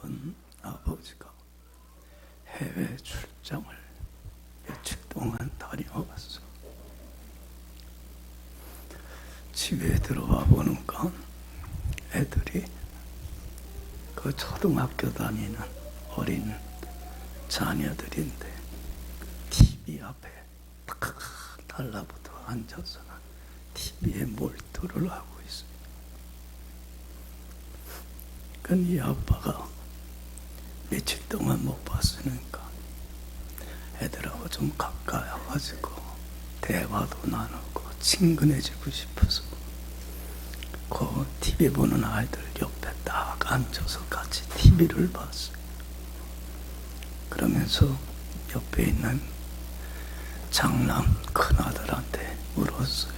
번 아버지가 해외 출장을 며칠 동안 다녀왔어. 집에 들어와 보니까 애들이 그 초등학교 다니는 어린 자녀들인데 TV 앞에 딱 달라붙어 앉아서 TV에 몰두를 하고 있어요. 그건 이 아빠가 며칠 동안 못 봤으니까 애들하고 좀 가까이 와가지고 대화도 나누고 친근해지고 싶어서 그 TV 보는 아이들 옆에 딱 앉아서 같이 TV를 봤어요. 그러면서 옆에 있는 장남 큰아들한테 물었어요.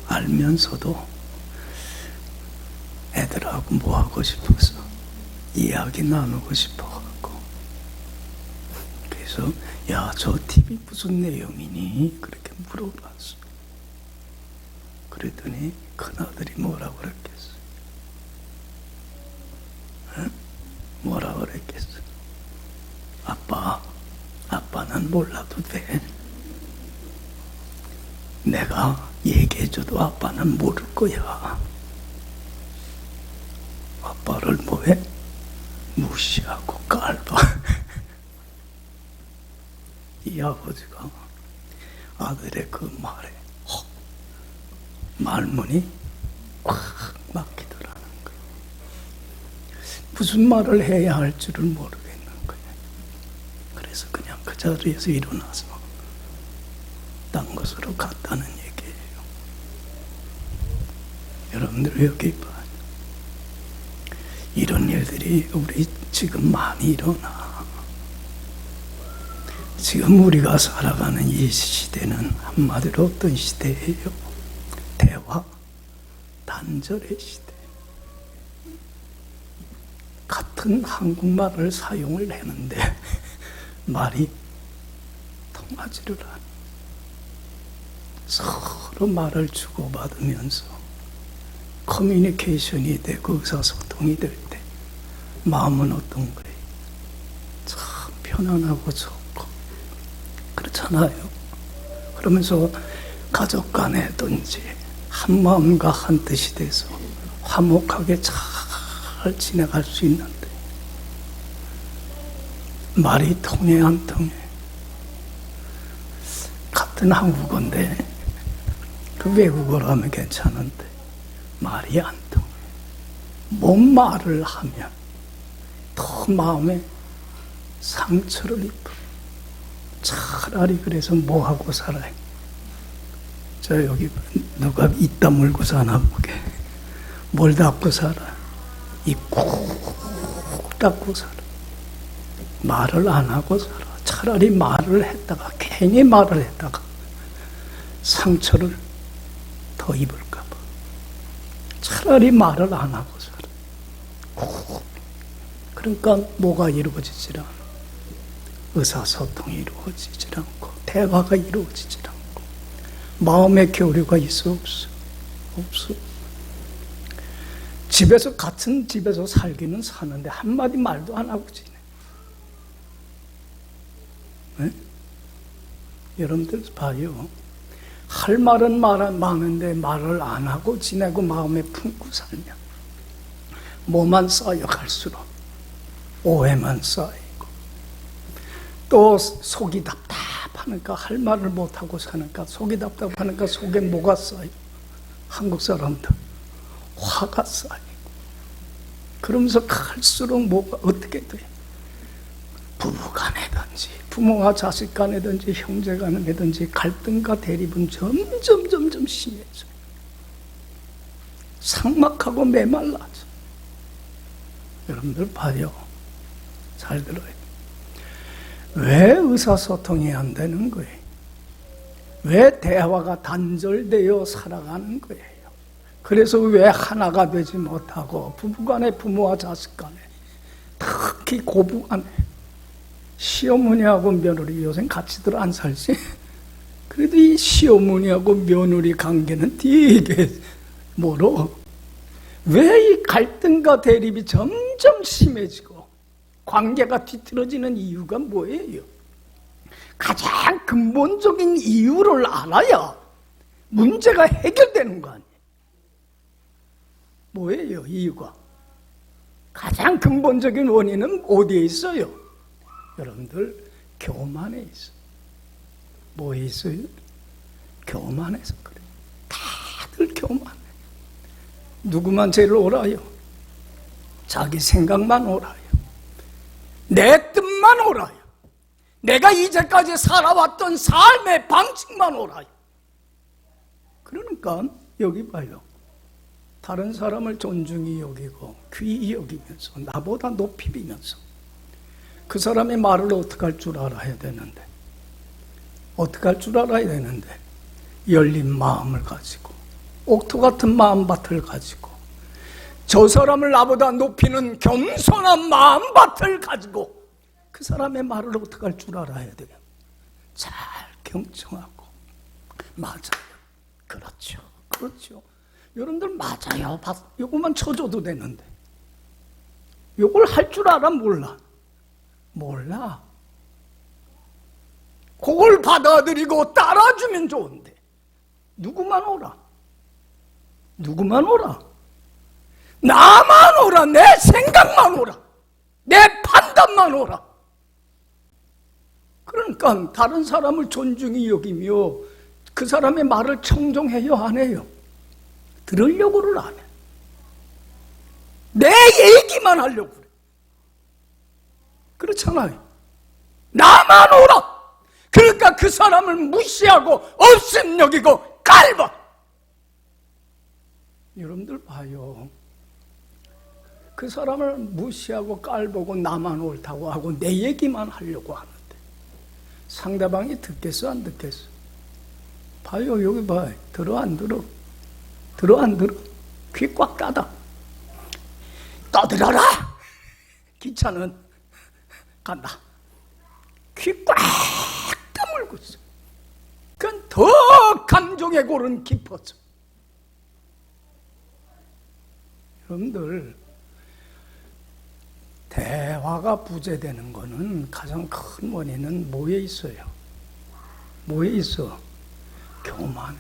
알면서도 애들하고 뭐 하고 싶어서 이야기 나누고 싶어갖고, 그래서 야, 저 TV 무슨 내용이니? 그렇게 물어봤어. 그랬더니 큰아들이 뭐라고 그랬겠어? 응? 뭐라고 그랬겠어? 아빠는 몰라도 돼. 내가 얘기해줘도 아빠는 모를 거야. 아빠를 뭐해? 무시하고 깔봐. 이 아버지가 아들의 그 말에 말문이 꽉 막히더라는 거예요. 무슨 말을 해야 할 줄을 모르겠는 거예요. 그래서 그냥 그 자리에서 일어나서 딴 곳으로 갔다는 얘기예요. 여러분들 여기 봐요. 이런 일들이 우리 지금 많이 일어나. 지금 우리가 살아가는 이 시대는 한마디로 어떤 시대예요? 대화, 단절의 시대. 같은 한국말을 사용을 했는데 말이 통하지를 않아. 서로 말을 주고받으면서 커뮤니케이션이 되고 의사소통이 될 때 마음은 어떤 거예요? 참 편안하고 좋고 그렇잖아요. 그러면서 가족 간에든지 한 마음과 한 뜻이 돼서 화목하게 잘 지나갈 수 있는데 말이 통해 안 통해? 같은 한국어인데 그 외국어로 하면 괜찮은데 말이 안 통해. 뭔 말을 하면 더 마음에 상처를 입어. 차라리 그래서 뭐 하고 살아요? 저 여기 누가 입 다물고 사나 보게. 뭘 닫고 살아? 입 꾹 닫고 살아. 말을 안 하고 살아. 차라리 말을 했다가 괜히 말을 했다가 상처를 더 입을까 봐. 차라리 말을 안 하고 살아. 그러니까 뭐가 이루어지질 않아. 의사소통이 이루어지질 않고 대화가 이루어지질 않고 마음의 교류가 있어 없어? 없어. 집에서 같은 집에서 살기는 사는데 한마디 말도 안 하고 지내. 네? 여러분들 봐요. 할 말은 많은데 말을 안 하고 지내고 마음에 품고 살면 뭐만 쌓여갈수록 오해만 쌓이고 또 속이 답답하니까 할 말을 못하고 사니까 속이 답답하니까 속에 뭐가 쌓여? 한국 사람들 화가 쌓이고 그러면서 갈수록 뭐가 어떻게 돼? 부부간에든지 부모와 자식간에든지 형제간에든지 갈등과 대립은 점점 심해져. 삭막하고 메말라져. 여러분들 봐요. 잘 들어요. 왜 의사소통이 안 되는 거예요? 왜 대화가 단절되어 살아가는 거예요? 그래서 왜 하나가 되지 못하고 부부간에 부모와 자식간에 특히 고부간에 시어머니하고 며느리 요새 같이들 안 살지? 그래도 이 시어머니하고 며느리 관계는 되게 멀어. 왜 이 갈등과 대립이 점점 심해지고 관계가 뒤틀어지는 이유가 뭐예요? 가장 근본적인 이유를 알아야 문제가 해결되는 거 아니에요? 뭐예요, 이유가? 가장 근본적인 원인은 어디에 있어요? 여러분들, 교만에 있어요. 뭐에 있어요? 교만해서 그래요. 다들 교만해. 누구만 제일 옳아요? 자기 생각만 옳아요. 내 뜻만 옳아요. 내가 이제까지 살아왔던 삶의 방식만 옳아요. 그러니까 여기 봐요. 다른 사람을 존중히 여기고 귀히 여기면서 나보다 높이 비면서 그 사람의 말을 어떻게 할 줄 알아야 되는데, 어떻게 할 줄 알아야 되는데, 열린 마음을 가지고 옥토 같은 마음밭을 가지고 저 사람을 나보다 높이는 겸손한 마음밭을 가지고 그 사람의 말을 어떻게 할 줄 알아야 돼요? 잘 경청하고. 맞아요. 그렇죠. 그렇죠. 여러분들 맞아요. 요것만 쳐줘도 되는데 요걸 할 줄 알아? 몰라? 몰라. 그걸 받아들이고 따라주면 좋은데 누구만 오라? 누구만 오라? 나만 오라. 내 생각만 오라. 내 판단만 오라. 그러니까 다른 사람을 존중히 여기며 그 사람의 말을 청종해요, 안 해요? 들으려고를 안 해. 내 얘기만 하려고 그래. 그렇잖아요. 나만 오라. 그러니까 그 사람을 무시하고 없음 여기고 깔봐. 여러분들 봐요. 그 사람을 무시하고 깔보고 나만 옳다고 하고 내 얘기만 하려고 하는데 상대방이 듣겠어, 안 듣겠어? 봐요, 여기 봐요. 들어, 안 들어? 들어, 안 들어? 귀 꽉 닫아. 떠들어라! 기차는 간다. 귀 꽉 다물고 있어. 그건 더 감정의 골은 깊어져. 여러분들, 대화가 부재되는 거는 가장 큰 원인은 뭐에 있어요? 뭐에 있어? 교만해.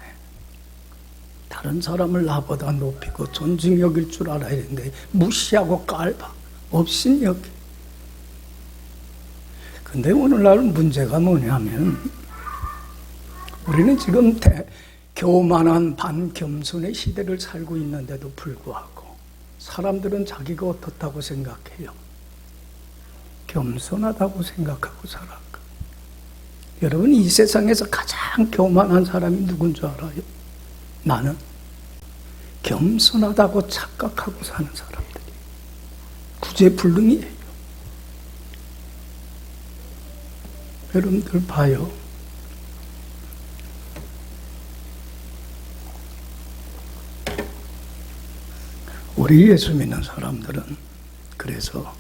다른 사람을 나보다 높이고 존중 여길 줄 알아야 되는데 무시하고 깔봐. 없인 여기. 근데 오늘날 문제가 뭐냐면 우리는 지금 교만한 반겸손의 시대를 살고 있는데도 불구하고 사람들은 자기가 어떻다고 생각해요? 겸손하다고 생각하고 살아가. 여러분, 이 세상에서 가장 교만한 사람이 누군 줄 알아요? 나는 겸손하다고 착각하고 사는 사람들이 구제불능이에요. 여러분들 봐요. 우리 예수 믿는 사람들은 그래서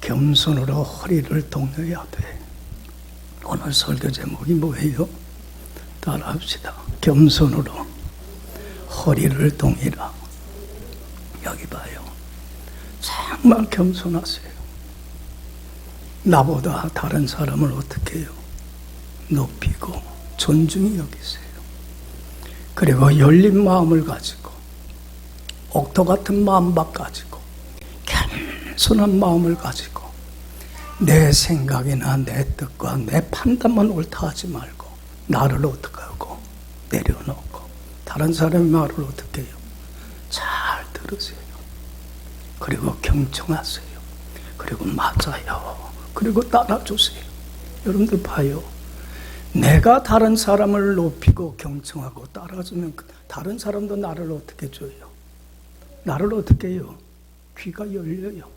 겸손으로 허리를 동여야 돼. 오늘 설교 제목이 뭐예요? 따라합시다. 겸손으로 허리를 동이라. 여기 봐요. 정말 겸손하세요. 나보다 다른 사람을 어떻게 해요? 높이고 존중히 여기세요. 그리고 열린 마음을 가지고 옥토 같은 마음밭 가지고 겸손한 마음을 가지고 내 생각이나 내 뜻과 내 판단만 옳다 하지 말고 나를 어떻게 하고 내려놓고 다른 사람의 말을 어떻게 해요? 잘 들으세요. 그리고 경청하세요. 그리고 맞아요. 그리고 따라주세요. 여러분들 봐요. 내가 다른 사람을 높이고 경청하고 따라주면 다른 사람도 나를 어떻게 줘요? 나를 어떻게 해요? 귀가 열려요.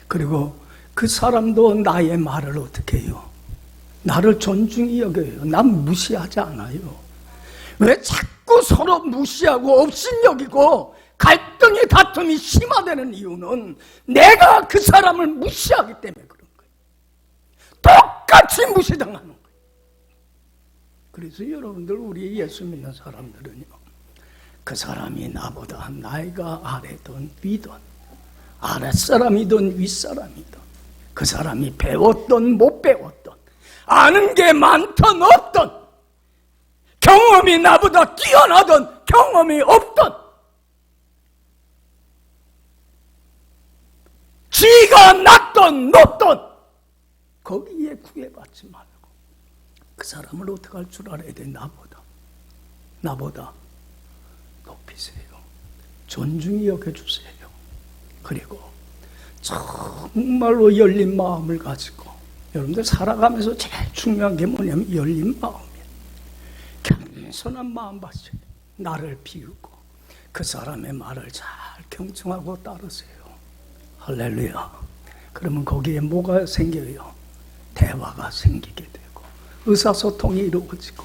그리고 그 사람도 나의 말을 어떻게 해요? 나를 존중히 여겨요. 난 무시하지 않아요. 왜 자꾸 서로 무시하고 없인 여기고 갈등이 다툼이 심화되는 이유는 내가 그 사람을 무시하기 때문에 그런 거예요. 똑같이 무시당하는 거예요. 그래서 여러분들, 우리 예수 믿는 사람들은요, 그 사람이 나보다 나이가 아래든 위든 아랫사람이든 윗사람이든 그 사람이 배웠던 못 배웠던 아는 게 많던 없던 경험이 나보다 뛰어나던 경험이 없던 지가 낮던 높던 거기에 구애받지 말고 그 사람을 어떻게 할 줄 알아야 돼. 나보다 높이세요. 존중히 여겨주세요. 그리고 정말로 열린 마음을 가지고 여러분들 살아가면서 제일 중요한 게 뭐냐면 열린 마음이에요. 겸손한 마음 가지고 나를 비우고 그 사람의 말을 잘 경청하고 따르세요. 할렐루야. 그러면 거기에 뭐가 생겨요? 대화가 생기게 되고 의사소통이 이루어지고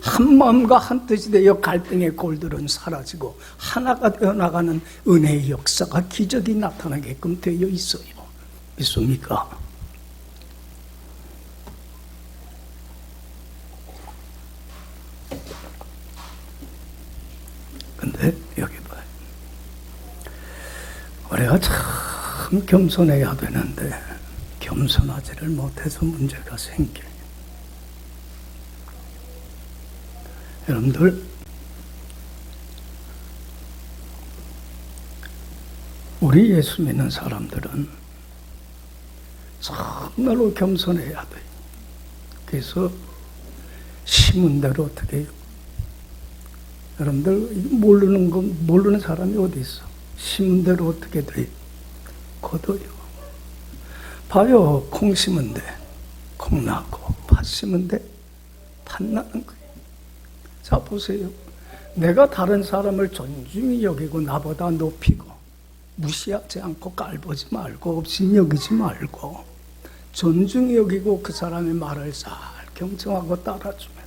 한 마음과 한 뜻이 되어 갈등의 골들은 사라지고 하나가 되어 나가는 은혜의 역사가 기적이 나타나게끔 되어 있어요. 믿습니까? 근데 여기 봐요. 우리가 참 겸손해야 되는데 겸손하지를 못해서 문제가 생겨요. 여러분들, 우리 예수 믿는 사람들은 정말로 겸손해야 돼요. 그래서 심은 대로 어떻게 해요? 여러분들 모르는 사람이 어디 있어? 심은 대로 어떻게 돼요? 거둬요. 봐요. 콩 심은 데 콩 나고 팥 심은 데 팥 나는 거예요. 자, 보세요. 내가 다른 사람을 존중히 여기고 나보다 높이고 무시하지 않고 깔보지 말고 업신여기지 말고 존중히 여기고 그 사람의 말을 잘 경청하고 따라주면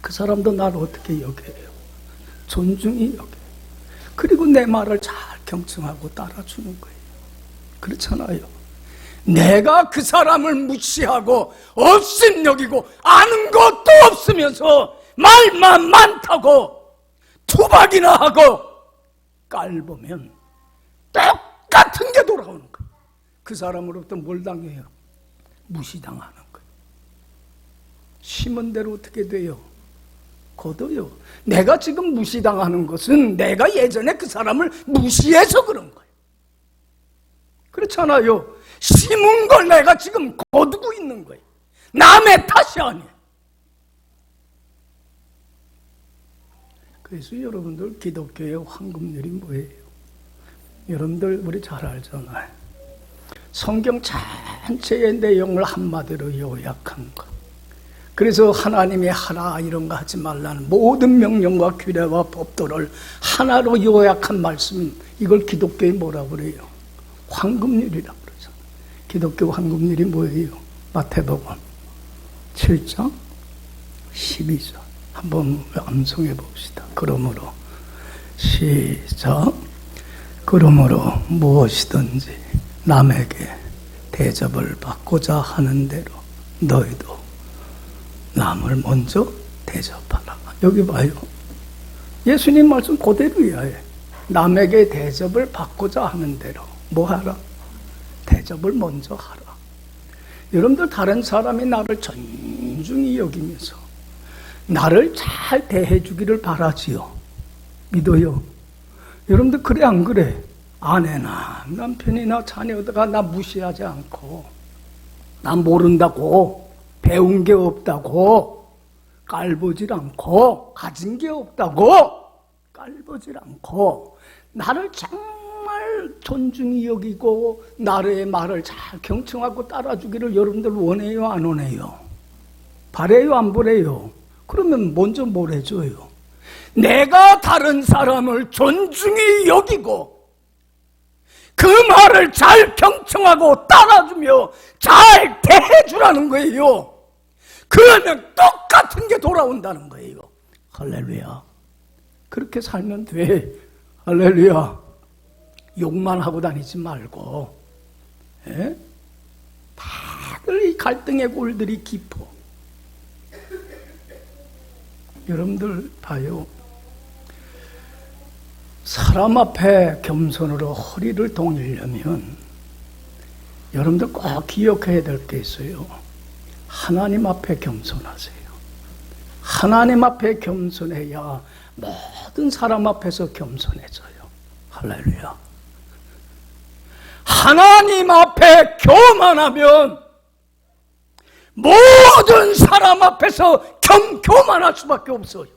그 사람도 나를 어떻게 여겨요? 존중히 여겨요. 그리고 내 말을 잘 경청하고 따라주는 거예요. 그렇잖아요. 내가 그 사람을 무시하고 업신여기고 아는 것도 없으면서 말만 많다고 투박이나 하고 깔보면 똑같은 게 돌아오는 거예요. 그 사람으로부터 뭘 당해요? 무시당하는 거예요. 심은 대로 어떻게 돼요? 거둬요. 내가 지금 무시당하는 것은 내가 예전에 그 사람을 무시해서 그런 거예요. 그렇잖아요. 심은 걸 내가 지금 거두고 있는 거예요. 남의 탓이 아니에요. 그래서 여러분들 기독교의 황금률이 뭐예요? 여러분들 우리 잘 알잖아요. 성경 전체의 내용을 한마디로 요약한 것. 그래서 하나님이 하라 이런 거 하지 말라는 모든 명령과 규례와 법도를 하나로 요약한 말씀, 이걸 기독교에 뭐라고 그래요? 황금률이라고 그러잖아요. 기독교 황금률이 뭐예요? 마태복음 7장 12절 한번 암송해 봅시다. 그러므로 시작. 그러므로 무엇이든지 남에게 대접을 받고자 하는 대로 너희도 남을 먼저 대접하라. 여기 봐요. 예수님 말씀 그대로야. 남에게 대접을 받고자 하는 대로 뭐 하라? 대접을 먼저 하라. 여러분들 다른 사람이 나를 존중히 여기면서 나를 잘 대해주기를 바라지요. 믿어요. 여러분들 그래 안 그래? 아내나 남편이나 자녀가 나 무시하지 않고 나 모른다고 배운 게 없다고 깔보질 않고 가진 게 없다고 깔보질 않고 나를 정말 존중히 여기고 나의 말을 잘 경청하고 따라주기를 여러분들 원해요? 안 원해요? 바래요? 안 바래요? 그러면 먼저 뭘 해줘요? 내가 다른 사람을 존중히 여기고 그 말을 잘 경청하고 따라주며 잘 대해주라는 거예요. 그러면 똑같은 게 돌아온다는 거예요. 할렐루야. 그렇게 살면 돼. 할렐루야. 욕만 하고 다니지 말고. 예? 다들 이 갈등의 골들이 깊어. 여러분들 봐요. 사람 앞에 겸손으로 허리를 동이려면 여러분들 꼭 기억해야 될 게 있어요. 하나님 앞에 겸손하세요. 하나님 앞에 겸손해야 모든 사람 앞에서 겸손해져요. 할렐루야. 하나님 앞에 교만하면 모든 사람 앞에서 교만할 수밖에 없어요.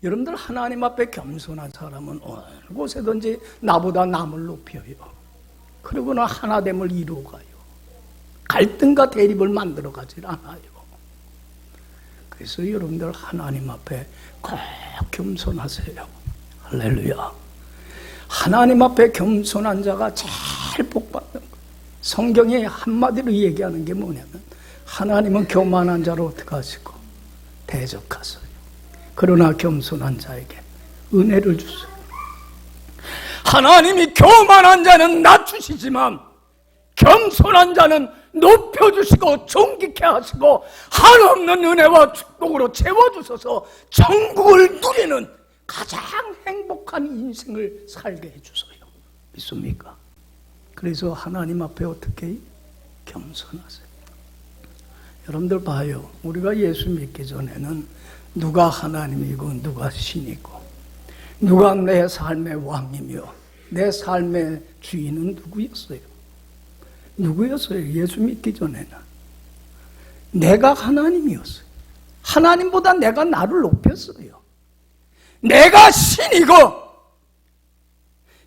여러분들 하나님 앞에 겸손한 사람은 어느 곳에든지 나보다 남을 높여요. 그러고는 하나됨을 이루어가요. 갈등과 대립을 만들어 가질 않아요. 그래서 여러분들 하나님 앞에 꼭 겸손하세요. 할렐루야. 하나님 앞에 겸손한 자가 제일 복받는 거예요. 성경이 한마디로 얘기하는 게 뭐냐면 하나님은 교만한 자를 어떻게 하시고 대적하세요. 그러나 겸손한 자에게 은혜를 주세요. 하나님이 교만한 자는 낮추시지만 겸손한 자는 높여주시고 존귀케 하시고 한없는 은혜와 축복으로 채워주셔서 천국을 누리는 가장 행복한 인생을 살게 해주세요. 믿습니까? 그래서 하나님 앞에 어떻게 겸손하세요. 여러분들 봐요. 우리가 예수 믿기 전에는 누가 하나님이고 누가 신이고 누가 내 삶의 왕이며 내 삶의 주인은 누구였어요? 누구였어요? 예수 믿기 전에는 내가 하나님이었어요. 하나님보다 내가 나를 높였어요. 내가 신이고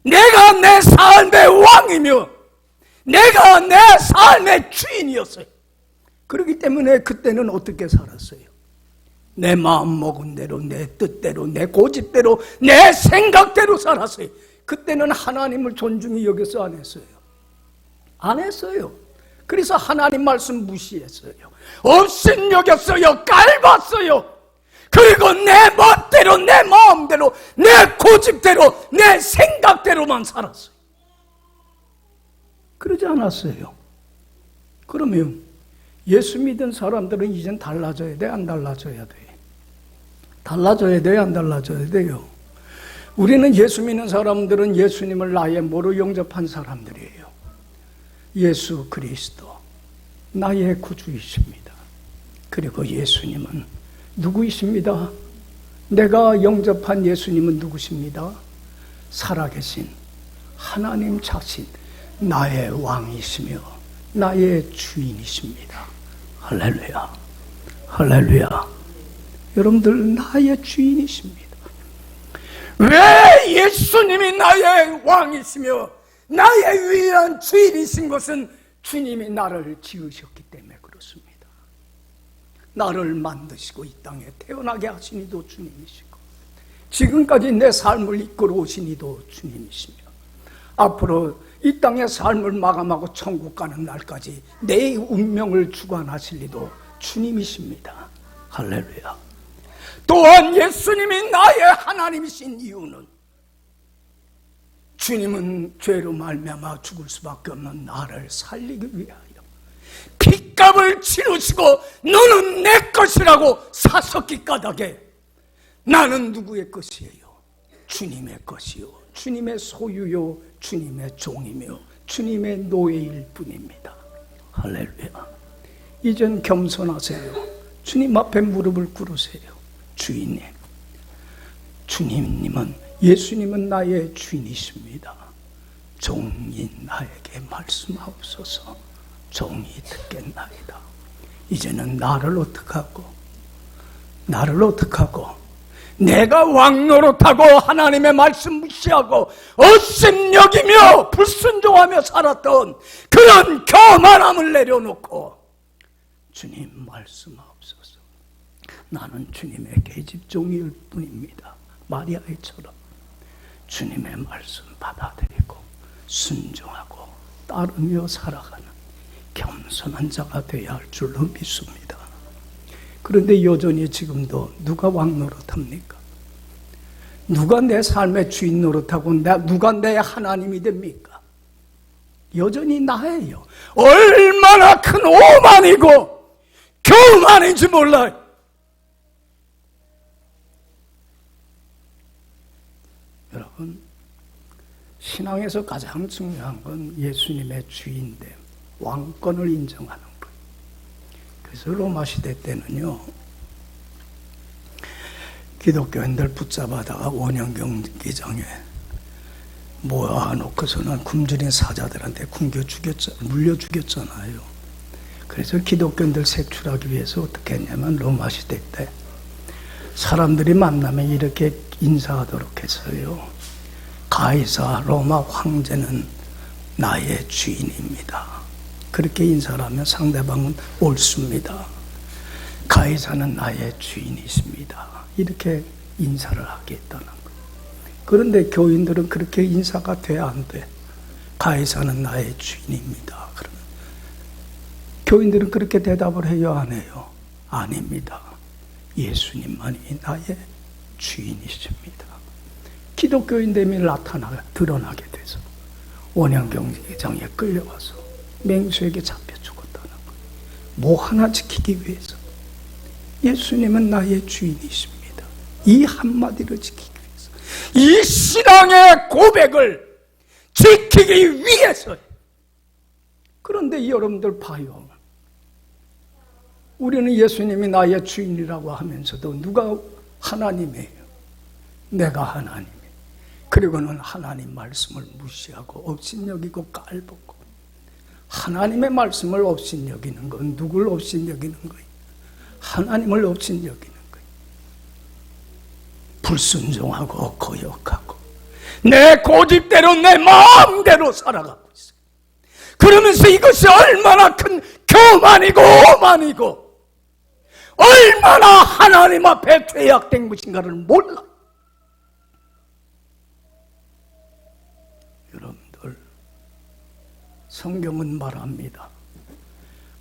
내가 내 삶의 왕이며 내가 내 삶의 주인이었어요. 그렇기 때문에 그때는 어떻게 살았어요? 내 마음 먹은 대로, 내 뜻대로, 내 고집대로, 내 생각대로 살았어요. 그때는 하나님을 존중히 여겨서 안 했어요. 안 했어요. 그래서 하나님 말씀 무시했어요. 없인 여겼어요. 깔봤어요. 그리고 내 멋대로, 내 마음대로, 내 고집대로, 내 생각대로만 살았어요. 그러지 않았어요. 그러면 예수 믿은 사람들은 이젠 달라져야 돼, 안 달라져야 돼? 달라져야 돼요, 안 달라져야 돼요? 우리는 예수 믿는 사람들은 예수님을 나의 모로 영접한 사람들이에요. 예수 그리스도 나의 구주이십니다. 그리고 예수님은 누구이십니다? 내가 영접한 예수님은 누구십니다? 살아계신 하나님 자신 나의 왕이시며 나의 주인이십니다. 할렐루야. 할렐루야. 여러분들 나의 주인이십니다. 왜 예수님이 나의 왕이시며 나의 위대한 주인이신 것은 주님이 나를 지으셨기 때문에 그렇습니다. 나를 만드시고 이 땅에 태어나게 하신 이도 주님이시고 지금까지 내 삶을 이끌어 오신 이도 주님이시며 앞으로 이 땅의 삶을 마감하고 천국 가는 날까지 내 운명을 주관하실 이도 주님이십니다. 할렐루야. 또한 예수님이 나의 하나님이신 이유는 주님은 죄로 말미암아 죽을 수밖에 없는 나를 살리기 위하여 핏값을 치르시고 너는 내 것이라고 사석기 까닭에 나는 누구의 것이에요? 주님의 것이요 주님의 소유요 주님의 종이며 주님의 노예일 뿐입니다. 할렐루야. 이젠 겸손하세요. 주님 앞에 무릎을 꿇으세요. 주인님, 주님은 예수님은 나의 주인이십니다. 종인 나에게 말씀하옵소서. 종이 듣겠나이다. 이제는 나를 어떡하고 내가 왕노릇하고 하나님의 말씀 무시하고 업신여기며 불순종하며 살았던 그런 교만함을 내려놓고 주님 말씀하옵소서. 나는 주님의 계집종일 뿐입니다. 마리아처럼 주님의 말씀 받아들이고 순종하고 따르며 살아가는 겸손한 자가 되어야 할 줄로 믿습니다. 그런데 여전히 지금도 누가 왕 노릇합니까? 누가 내 삶의 주인 노릇하고 누가 내 하나님이 됩니까? 여전히 나예요. 얼마나 큰 오만이고 교만인지 몰라요. 여러분, 신앙에서 가장 중요한 건 예수님의 주인됨, 왕권을 인정하는 거예요. 그래서 로마 시대 때는요, 기독교인들 붙잡아다가 원형 경기장에 모아놓고서는 굶주린 사자들한테 물려 죽였잖아요. 그래서 기독교인들 색출하기 위해서 어떻게 했냐면 로마 시대 때 사람들이 만나면 이렇게 인사하도록 했어요. 가이사 로마 황제는 나의 주인입니다. 그렇게 인사를 하면 상대방은 옳습니다. 가이사는 나의 주인이십니다. 이렇게 인사를 하게 했다는 거예요. 그런데 교인들은 그렇게 인사가 돼, 안 돼? 가이사는 나의 주인입니다. 그러면 교인들은 그렇게 대답을 해요, 안 해요? 아닙니다. 예수님만이 나의 주인이십니다. 기독교인됨이 드러나게 돼서 원형 경기장에 끌려가서 맹수에게 잡혀 죽었다는 거예요. 뭐 하나 지키기 위해서. 예수님은 나의 주인이십니다. 이 한마디를 지키기 위해서, 이 신앙의 고백을 지키기 위해서. 그런데 여러분들 봐요. 우리는 예수님이 나의 주인이라고 하면서도 누가 하나님이에요? 내가 하나님이에요. 그리고는 하나님 말씀을 무시하고 업신여기고 깔보고, 하나님의 말씀을 업신여기는 건 누굴 업신여기는 거예요? 하나님을 업신여기는 거예요. 불순종하고 거역하고 내 고집대로 내 마음대로 살아가고 있어요. 그러면서 이것이 얼마나 큰 교만이고 오만이고 얼마나 하나님 앞에 죄악된 것인가를 몰라. 여러분들, 성경은 말합니다.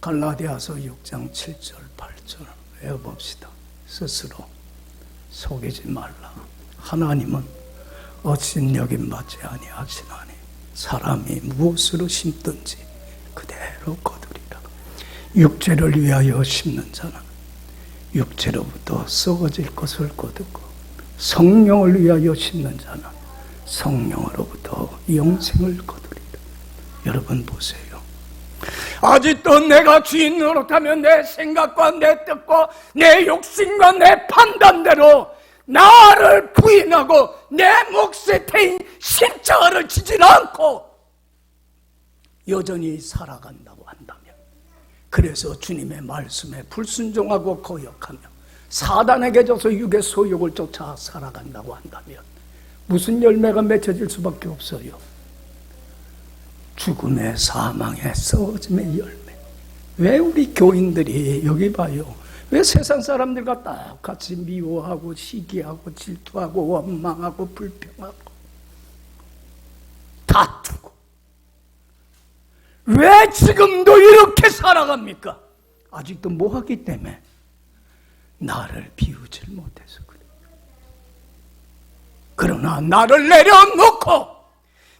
갈라디아서 6장 7절 8절 외워봅시다. 스스로 속이지 말라. 하나님은 업신여김 받지 아니하시나니 사람이 무엇으로 심든지 그대로 거두리라. 육체를 위하여 심는 자는 육체로부터 썩어질 것을 거두고, 성령을 위하여 심는 자는 성령으로부터 영생을 거두리라. 여러분 보세요. 아직도 내가 주인 노릇하면 내 생각과 내 뜻과 내 욕심과 내 판단대로 나를 부인하고 내 몫에 태인 십자가를 지진 않고 여전히 살아간다고 한다면, 그래서 주님의 말씀에 불순종하고 거역하며 사단에게 져서 육의 소욕을 쫓아 살아간다고 한다면 무슨 열매가 맺혀질 수밖에 없어요? 죽음의, 사망의, 썩어짐의 열매. 왜 우리 교인들이, 여기 봐요, 왜 세상 사람들과 똑같이 미워하고 시기하고 질투하고 원망하고 불평하고 다투고 왜 지금도 이렇게 살아갑니까? 아직도 뭐하기 때문에? 나를 비우질 못해서 그래요. 그러나 나를 내려놓고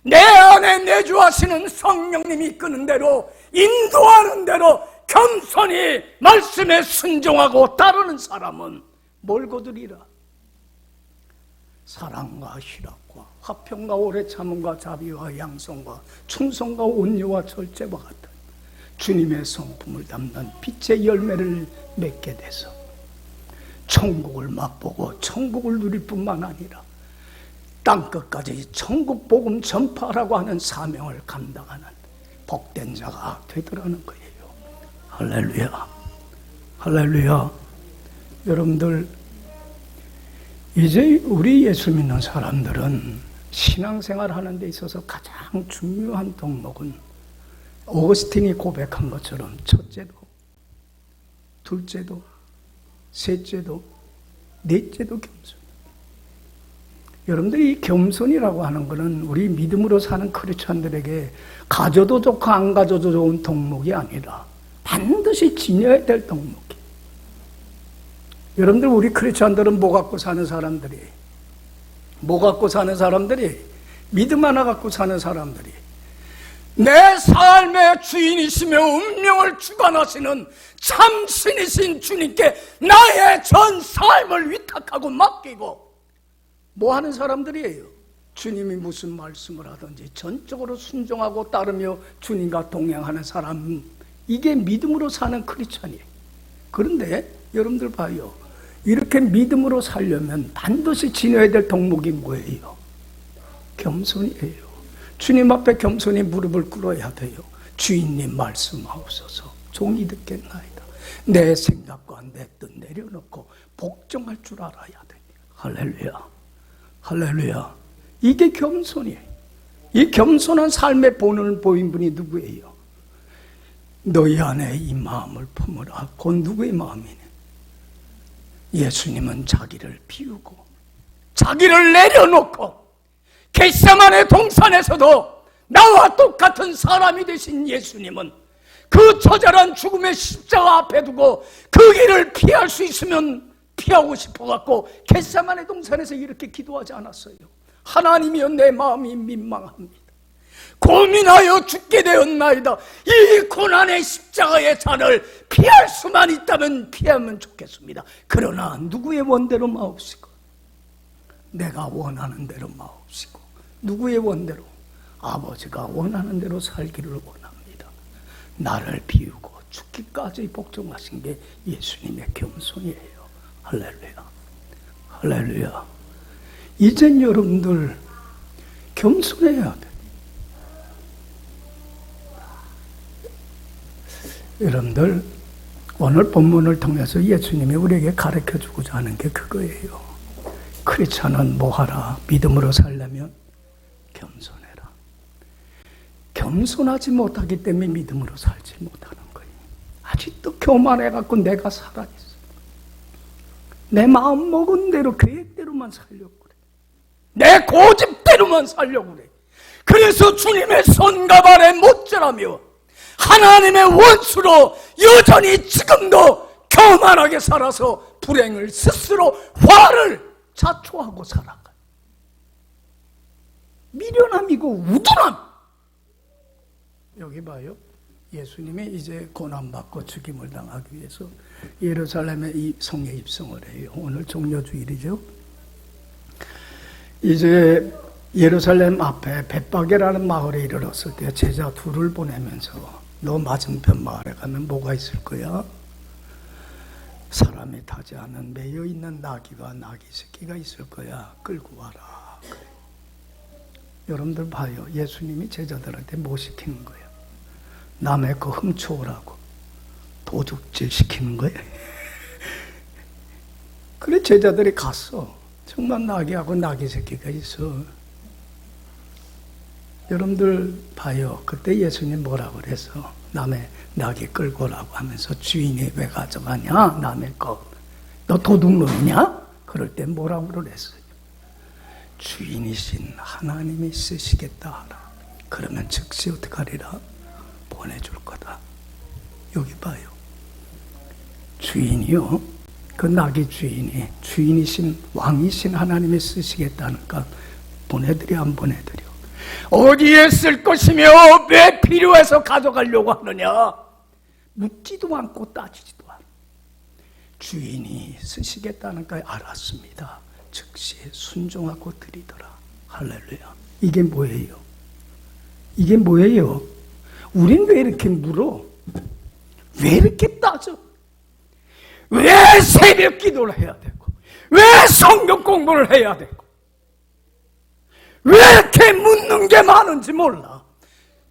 내 안에 내주하시는 성령님이 이끄는 대로, 인도하는 대로 겸손히 말씀에 순종하고 따르는 사람은 뭘 거두리라? 사랑과 희락과 화평과 오래 참음과 자비와 양성과 충성과 온유와 절제와 같은 주님의 성품을 담는 빛의 열매를 맺게 돼서 천국을 맛보고 천국을 누릴 뿐만 아니라 땅끝까지 천국 복음 전파라고 하는 사명을 감당하는 복된 자가 되더라는 거예요. 할렐루야, 할렐루야. 여러분들, 이제 우리 예수 믿는 사람들은 신앙생활 하는 데 있어서 가장 중요한 덕목은 오거스틴이 고백한 것처럼 첫째도, 둘째도, 셋째도, 넷째도 겸손. 여러분들이 이 겸손이라고 하는 것은 우리 믿음으로 사는 크리스찬들에게 가져도 좋고 안 가져도 좋은 덕목이 아니라 반드시 지녀야 될 덕목이에요. 여러분들, 우리 크리스찬들은 뭐 갖고 사는 사람들이? 뭐 갖고 사는 사람들이? 믿음 하나 갖고 사는 사람들이. 내 삶의 주인이시며 운명을 주관하시는 참 신이신 주님께 나의 전 삶을 위탁하고 맡기고 뭐 하는 사람들이에요? 주님이 무슨 말씀을 하든지 전적으로 순종하고 따르며 주님과 동행하는 사람, 이게 믿음으로 사는 크리스찬이에요. 그런데 여러분들 봐요. 이렇게 믿음으로 살려면 반드시 지녀야 될 덕목이 뭐예요? 겸손이에요. 주님 앞에 겸손히 무릎을 꿇어야 돼요. 주인님 말씀하옵소서. 종이 듣겠나이다. 내 생각과 내 뜻 내려놓고 복종할 줄 알아야 돼. 할렐루야. 할렐루야. 이게 겸손이에요. 이 겸손한 삶의 본을 보인 분이 누구예요? 너희 안에 이 마음을 품으라. 곧 누구의 마음이네? 예수님은 자기를 비우고 자기를 내려놓고 겟세마네 동산에서도 나와 똑같은 사람이 되신 예수님은 그 처절한 죽음의 십자가 앞에 두고 그 길을 피할 수 있으면 피하고 싶어갖고 겟세마네 동산에서 이렇게 기도하지 않았어요. 하나님이여, 내 마음이 민망합니다. 고민하여 죽게 되었나이다. 이 고난의 십자가의 잔을 피할 수만 있다면 피하면 좋겠습니다. 그러나 누구의 원대로 마옵시고, 내가 원하는 대로 마옵시고, 누구의 원대로? 아버지가 원하는 대로 살기를 원합니다. 나를 비우고 죽기까지 복종하신 게 예수님의 겸손이에요. 할렐루야. 할렐루야. 이젠 여러분들 겸손해야 돼. 여러분들 오늘 본문을 통해서 예수님이 우리에게 가르쳐주고자 하는 게 그거예요. 크리스찬은 뭐하라? 믿음으로 살려면 겸손해라. 겸손하지 못하기 때문에 믿음으로 살지 못하는 거예요. 아직도 교만해갖고 내가 살아있어. 내 마음 먹은 대로 계획대로만 살려고 그래. 내 고집대로만 살려고 그래. 그래서 주님의 손과 발에 못절하며 하나님의 원수로 여전히 지금도 교만하게 살아서 불행을 스스로 화를 자초하고 살아가요. 미련함이고 우둔함. 여기 봐요. 예수님이 이제 고난받고 죽임을 당하기 위해서 예루살렘의 이 성에 입성을 해요. 오늘 종려주일이죠. 이제 예루살렘 앞에 벳바게라는 마을에 이르렀을 때 제자 둘을 보내면서 너 맞은편 마을에 가면 뭐가 있을 거야? 사람이 타지 않은 매여 있는 나귀와 나귀 새끼가 있을 거야. 끌고 와라. 그래. 여러분들 봐요. 예수님이 제자들한테 뭐 시키는 거야? 남의 거 훔쳐오라고 도둑질 시키는 거야. 그래 제자들이 갔어. 정말 나귀하고 나귀 새끼가 있어. 여러분들 봐요. 그때 예수님 뭐라고 그래서 남의 나귀 끌고 오라고 하면서 주인이 왜 가져가냐? 남의 거. 너 도둑놈이냐? 그럴 때 뭐라고 그랬어요? 주인이신 하나님이 쓰시겠다 하라. 그러면 즉시 어떻게 하리라? 보내줄 거다. 여기 봐요. 주인이요. 그 나귀 주인이신 왕이신 하나님이 쓰시겠다니까 보내드려 안 보내드려? 어디에 쓸 것이며 왜 필요해서 가져가려고 하느냐? 묻지도 않고 따지지도 않고 주인이 쓰시겠다니까 알았습니다. 즉시 순종하고 드리더라. 할렐루야. 이게 뭐예요? 이게 뭐예요? 우린 왜 이렇게 물어? 왜 이렇게 따져? 왜 새벽 기도를 해야 되고 왜 성경 공부를 해야 되고 왜 이렇게 묻는 게 많은지 몰라.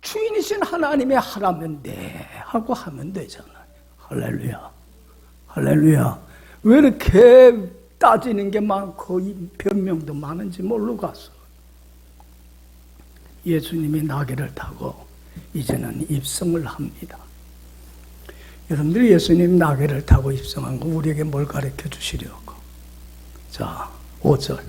주인이신 하나님이 하라면 네 하고 하면 되잖아요. 할렐루야. 할렐루야. 왜 이렇게 따지는 게 많고 변명도 많은지 모르고 갔어. 예수님이 나귀를 타고 이제는 입성을 합니다. 여러분들이 예수님 나귀를 타고 입성한 거 우리에게 뭘 가르쳐 주시려고? 자, 5절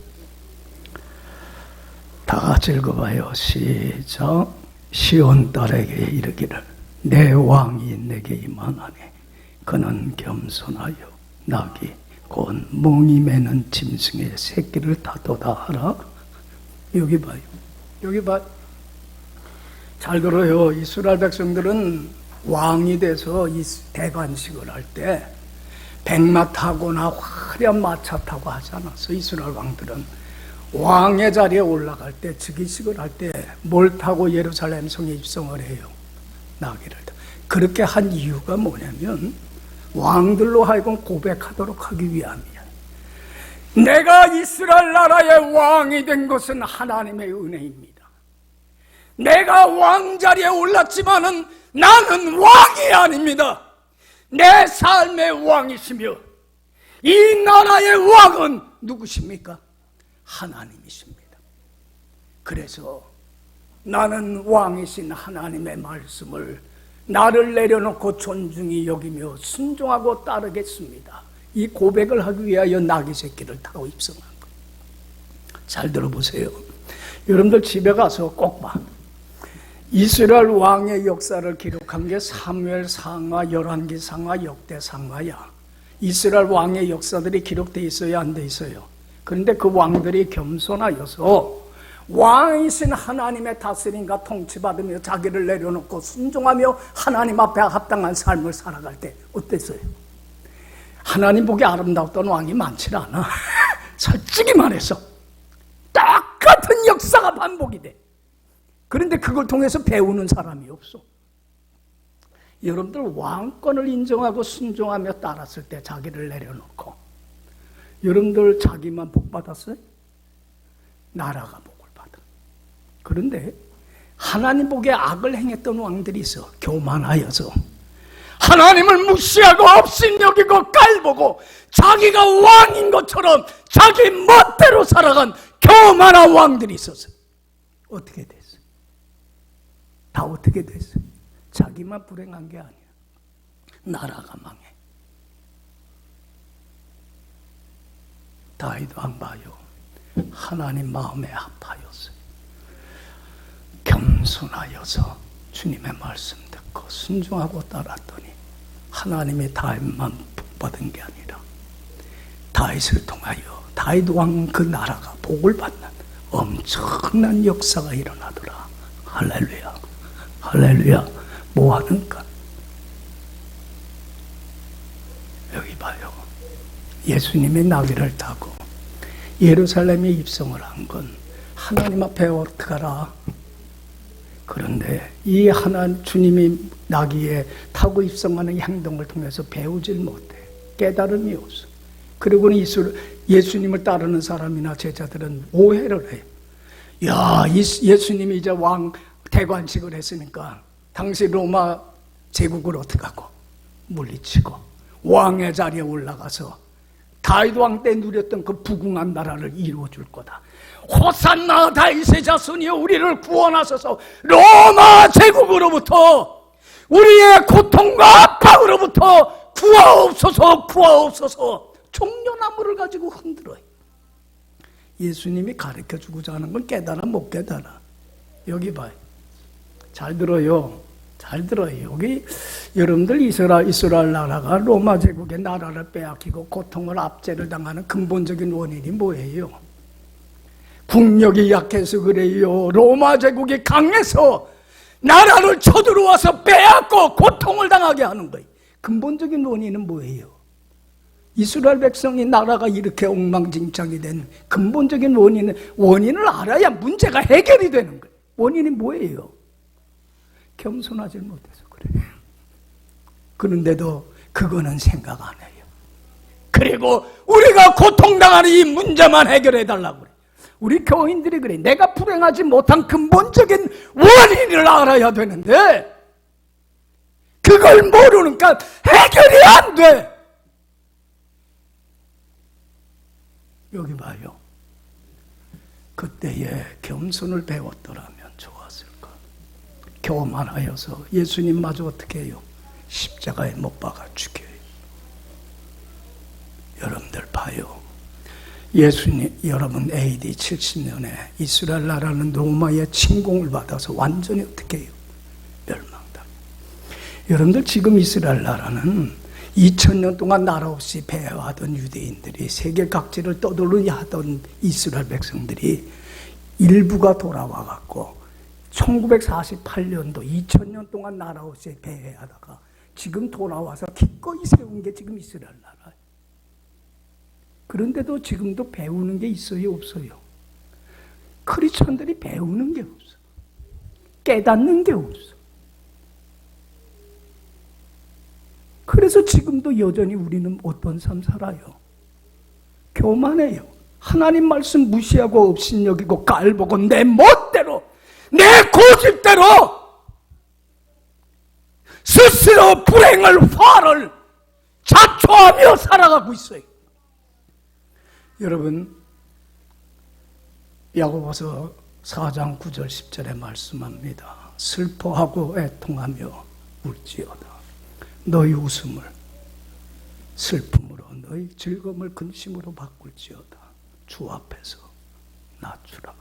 다 같이 읽어봐요. 시작. 시온 딸에게 이르기를 내 왕이 내게 임하나니 그는 겸손하여 나귀 곧 몽이 매는 짐승의 새끼를 타도다 하라. 여기 봐요. 여기 봐. 잘 들어요. 이스라엘 백성들은 왕이 돼서 이 대관식을 할 때 백마 타거나 화려한 마차 타고 하지 않았어. 이스라엘 왕들은 왕의 자리에 올라갈 때, 즉위식을 할 때 뭘 타고 예루살렘 성에 입성을 해요? 나귀를 타. 그렇게 한 이유가 뭐냐면 왕들로 하여금 고백하도록 하기 위함이야. 내가 이스라엘 나라의 왕이 된 것은 하나님의 은혜입니다. 내가 왕자리에 올랐지만은 나는 왕이 아닙니다. 내 삶의 왕이시며 이 나라의 왕은 누구십니까? 하나님이십니다. 그래서 나는 왕이신 하나님의 말씀을 나를 내려놓고 존중히 여기며 순종하고 따르겠습니다. 이 고백을 하기 위하여 나귀 새끼를 타고 입성한 거예요. 잘 들어보세요. 여러분들 집에 가서 꼭 봐. 이스라엘 왕의 역사를 기록한 게 사무엘 상하, 열왕기 상하, 역대 상하야. 이스라엘 왕의 역사들이 기록되어 있어야 안 돼 있어요. 그런데 그 왕들이 겸손하여서 왕이신 하나님의 다스림과 통치받으며 자기를 내려놓고 순종하며 하나님 앞에 합당한 삶을 살아갈 때 어땠어요? 하나님 보기 아름다웠던 왕이 많지 않아. 솔직히 말해서 똑같은 역사가 반복이 돼. 그런데 그걸 통해서 배우는 사람이 없어. 여러분들 왕권을 인정하고 순종하며 따랐을 때 자기를 내려놓고 여러분들 자기만 복 받았어요? 나라가 복을 받아. 그런데 하나님 보기에 악을 행했던 왕들이 있어. 교만하여서 하나님을 무시하고 업신여기고 깔보고 자기가 왕인 것처럼 자기 멋대로 살아간 교만한 왕들이 있었어. 어떻게 됐어? 다 어떻게 됐어? 자기만 불행한 게 아니야. 나라가 망해. 다윗 왕 봐요. 하나님 마음에 아파였어요. 겸손하여서 주님의 말씀 듣고 순종하고 따랐더니 하나님이 다윗만 복받은 게 아니라 다윗을 통하여 다윗 왕 그 나라가 복을 받는 엄청난 역사가 일어나더라. 할렐루야. 할렐루야. 뭐 하는가? 여기 봐요. 예수님이 나귀를 타고 예루살렘에 입성을 한 건 하나님 앞에 어떡하라. 그런데 이 주님이 나귀에 타고 입성하는 행동을 통해서 배우질 못해. 깨달음이 없어. 그리고는 예수님을 따르는 사람이나 제자들은 오해를 해요. 야, 예수님이 이제 왕 대관식을 했으니까 당시 로마 제국을 어떻게 하고 물리치고 왕의 자리에 올라가서 다윗 왕 때 누렸던 그 부궁한 나라를 이루어줄 거다. 호산나 다윗의 자손이여 우리를 구원하소서. 로마 제국으로부터 우리의 고통과 압박으로부터 구하옵소서. 구하옵소서. 종려나무를 가지고 흔들어요. 예수님이 가르쳐주고자 하는 건 깨달아 못 깨달아. 여기 봐요. 잘 들어요. 잘 들어요. 여기 여러분들 이스라엘 나라가 로마 제국의 나라를 빼앗기고 고통을 압제를 당하는 근본적인 원인이 뭐예요? 국력이 약해서 그래요. 로마 제국이 강해서 나라를 쳐들어와서 빼앗고 고통을 당하게 하는 거예요. 근본적인 원인은 뭐예요? 이스라엘 백성이 나라가 이렇게 엉망진창이 된 근본적인 원인을 알아야 문제가 해결이 되는 거예요. 원인이 뭐예요? 겸손하지 못해서 그래요. 그런데도 그거는 생각 안 해요. 그리고 우리가 고통당하는 이 문제만 해결해달라고 그래요. 우리 교인들이 그래. 내가 불행하지 못한 근본적인 원인을 알아야 되는데 그걸 모르니까 해결이 안 돼. 여기 봐요. 그때에 겸손을 배웠더라면 좋았을까. 교만하여서 예수님마저 어떻게 해요? 십자가에 못 박아 죽여요. 여러분들 봐요. 여러분 AD 70년에 이스라엘 나라는 로마의 침공을 받아서 완전히 어떻게 해요? 멸망당해요. 여러분들 지금 이스라엘 나라는 2000년 동안 나라 없이 배회하던 유대인들이 세계 각지를 떠돌이 하던 이스라엘 백성들이 일부가 돌아와 갖고 1948년도 2000년 동안 나라 없이 배회하다가 지금 돌아와서 기꺼이 세운 게 지금 이스라엘 나라예요. 그런데도 지금도 배우는 게 있어요, 없어요? 크리스천들이 배우는 게 없어. 깨닫는 게 없어. 그래서 지금도 여전히 우리는 어떤 삶 살아요? 교만해요. 하나님 말씀 무시하고 업신여기고 깔보고 내 멋대로, 내 고집대로 스스로 불행을, 화를 자초하며 살아가고 있어요. 여러분, 야고보서 4장 9절 10절에 말씀합니다. 슬퍼하고 애통하며 울지어다. 너희 웃음을 슬픔으로, 너희 즐거움을 근심으로 바꿀지어다. 주 앞에서 낮추라.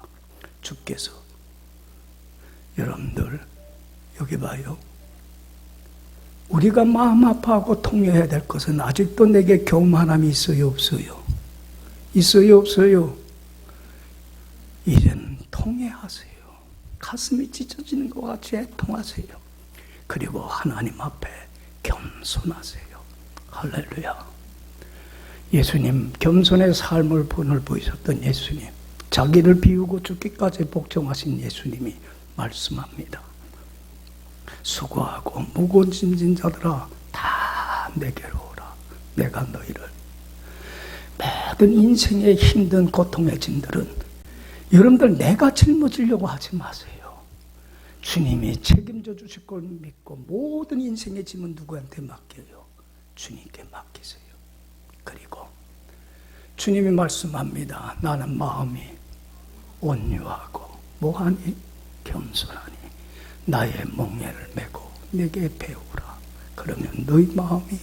주께서, 여러분들 여기 봐요. 우리가 마음 아파하고 통회해야 될 것은 아직도 내게 교만함이 있어요, 없어요? 있어요, 없어요? 이제는 통회하세요. 가슴이 찢어지는 것 같이 애통하세요. 그리고 하나님 앞에 겸손하세요. 할렐루야. 예수님, 겸손의 삶을 본을 보이셨던 예수님, 자기를 비우고 죽기까지 복종하신 예수님이 말씀합니다. 수고하고 무거운 짐진 자들아 다 내게로 오라. 내가 너희를, 모든 인생의 힘든 고통의 짐들은 여러분들 내가 짊어지려고 하지 마세요. 주님이 책임져 주실 걸 믿고 모든 인생의 짐은 누구한테 맡겨요? 주님께 맡기세요. 그리고 주님이 말씀합니다. 나는 마음이 온유하고 뭐하니? 겸손하니 나의 멍에를 메고 내게 배우라. 그러면 너희 마음이,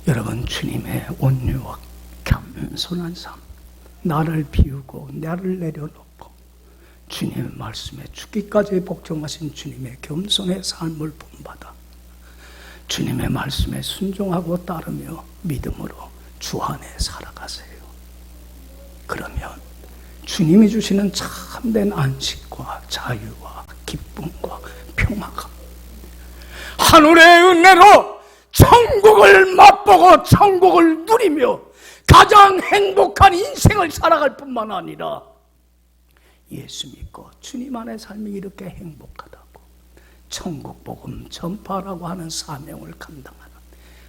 여러분, 주님의 온유와 겸손한 삶, 나를 비우고 나를 내려놓고 주님의 말씀에 죽기까지 복종하신 주님의 겸손의 삶을 본받아 주님의 말씀에 순종하고 따르며 믿음으로 주 안에 살아가세요. 그러면 주님이 주시는 참된 안식과 자유와 기쁨과 평화가 하늘의 은혜로 천국을 맛보고 천국을 누리며 가장 행복한 인생을 살아갈 뿐만 아니라 예수 믿고 주님 안의 삶이 이렇게 행복하다고 천국 복음 전파라고 하는 사명을 감당하는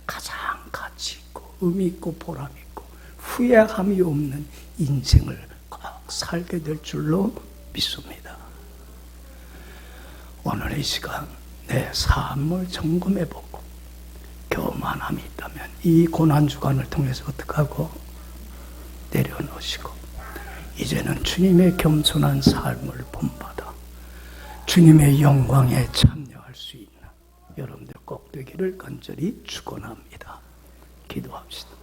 가장 가치 있고 의미 있고 보람 있고 후회함이 없는 인생을 꼭 살게 될 줄로 믿습니다. 오늘 이 시간 내 삶을 점검해보고 교만함이 있다면 이 고난주간을 통해서 어떻게 하고 내려놓으시고 이제는 주님의 겸손한 삶을 본받아 주님의 영광에 참여할 수 있는 여러분들 꼭 되기를 간절히 축원합니다. 기도합시다.